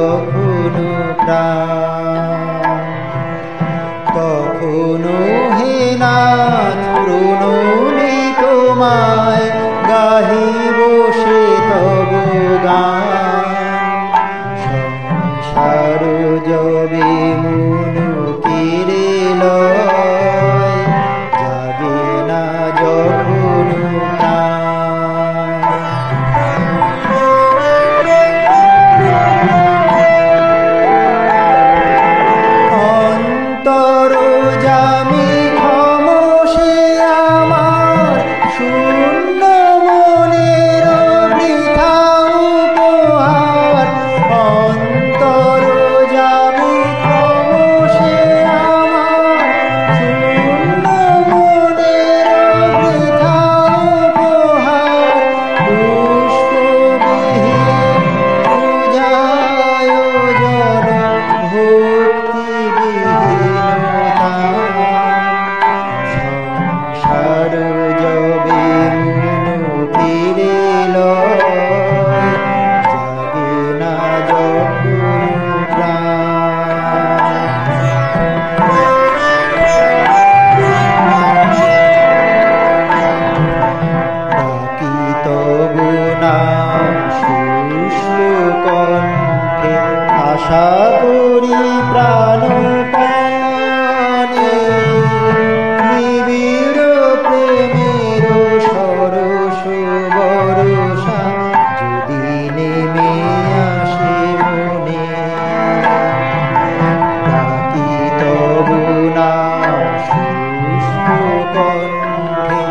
যখন প্রাণ তখনো হে নাথ প্রণমি তোমায় গাহিব সে তব গান সংসার যবে মন কেড়ে লয় যাবে না যখন অন্তর জামি ক্ষমসে আমার শূন্য মনের বৃথা উপহার অন্তর জামি ক্ষমসে আমার শূন্য মনের বৃথা উপহার পুষ্পবিহীন পূজায় জন ভক্তিবিহীনতা সংসার যবে মন কেড়ে লয় যাবে না যখন প্রাণ ডাকি তবু নাম শুষ্ক কণ্ঠে আশা করি প্রাণপণে নিবিড় প্রেমের সরস বরষা যদি নেমে আসে মনে ডাকি তবু নাম শুষ্ক কণ্ঠে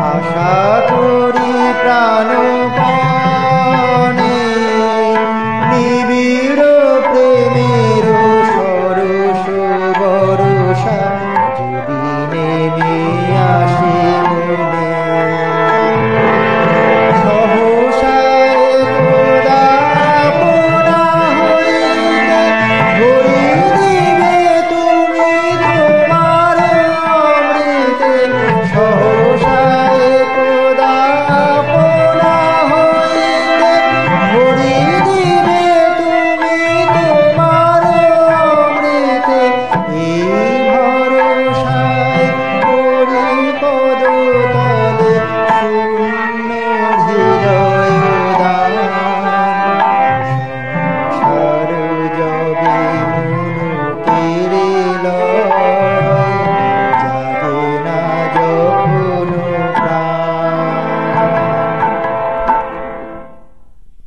আশা করি প্রাণপণে নিবিড়